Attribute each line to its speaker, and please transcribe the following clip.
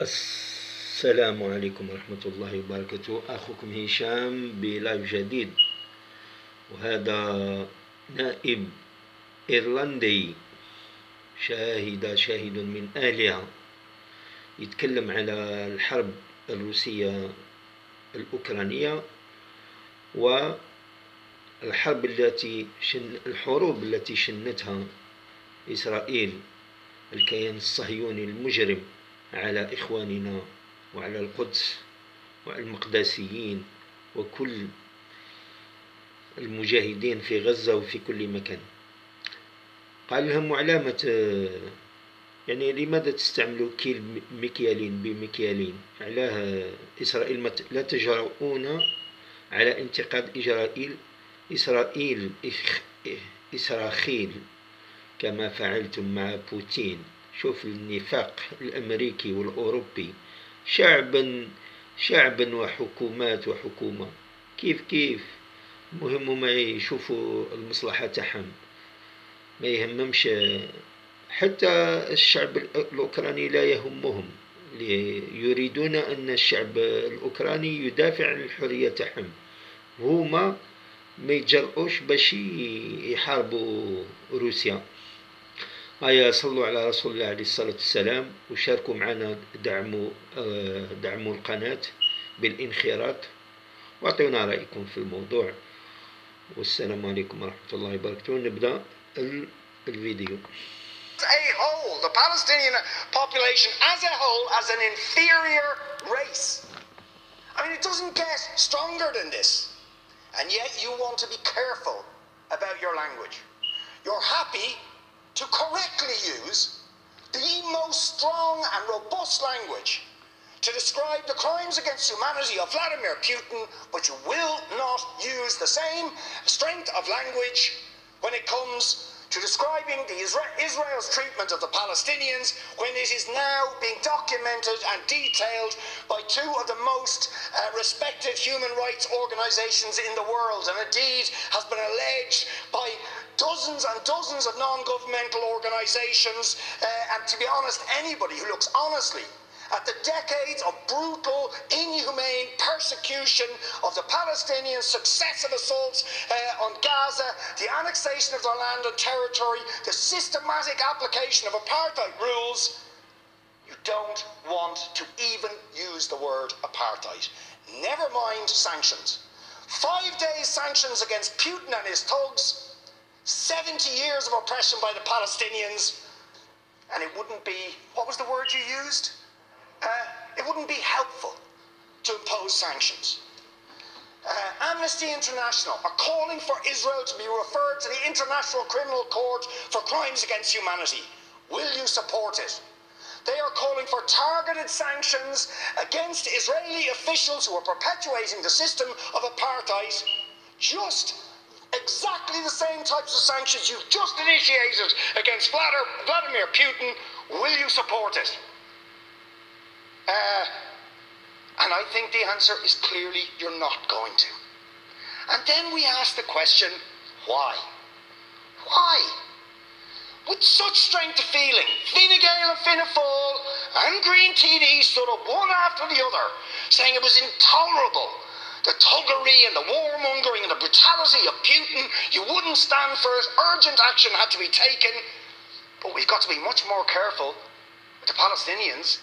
Speaker 1: السلام عليكم ورحمة الله وبركاته. أخوكم هشام بلايف جديد، وهذا نائب إيرلندي شاهد من أهلها يتكلم على الحرب الروسية الأوكرانية الحروب التي شنتها إسرائيل الكيان الصهيوني المجرم على إخواننا وعلى القدس وعلى المقدسيين وكل المجاهدين في غزة وفي كل مكان. قال لهم علامة يعني لماذا تستعملوا كيل مكيالين بمكيالين؟ علاه إسرائيل لا تجرؤون على انتقاد إسرائيل كما فعلتم مع بوتين. شوف النفاق الأمريكي والأوروبي، شعبا وحكومة كيف مهم ما يشوفوا المصلحة تاعهم، ما يهممش حتى الشعب الأوكراني، لا يهمهم، يريدون أن الشعب الأوكراني يدافع عن الحرية تاعهم، هما ما يتجرؤوش باش يحاربوا روسيا. هيا صلوا على رسول الله عليه الصلاة والسلام، وشاركوا معنا، دعموا القناة بالانخراط، واعطونا رأيكم في الموضوع. والسلام عليكم ورحمة الله وبركاته. نبدأ الفيديو.
Speaker 2: A whole, the Palestinian population as a whole, as an inferior race. I mean, it doesn't get stronger than this. And yet you want to be careful about your language. You're happy to correctly use the most strong and robust language to describe the crimes against humanity of Vladimir Putin, but you will not use the same strength of language when it comes to describing Israel's treatment of the Palestinians, when it is now being documented and detailed by two of the most respected human rights organizations in the world, and indeed has been alleged by dozens and dozens of non-governmental organizations, and to be honest, anybody who looks honestly at the decades of brutal, inhumane persecution of the Palestinians, successive assaults on Gaza, the annexation of their land and territory, the systematic application of apartheid rules, you don't want to even use the word apartheid. Never mind sanctions. 5 days sanctions against Putin and his thugs, 70 years of oppression by the Palestinians, and it wouldn't be, what was the word you used? It wouldn't be helpful to impose sanctions. Amnesty International are calling for Israel to be referred to the International Criminal Court for crimes against humanity. Will you support it? They are calling for targeted sanctions against Israeli officials who are perpetuating the system of apartheid. Just exactly the same types of sanctions you've just initiated against Vladimir Putin. Will you support it? And I think the answer is clearly you're not going to. And then we ask the question, why? Why? With such strength of feeling, Fine Gael and Fianna Fáil and Green TD stood up one after the other, saying it was intolerable, the thuggery and the warmongering and the brutality of Putin. You wouldn't stand for it. Urgent action had to be taken. But we've got to be much more careful with the Palestinians.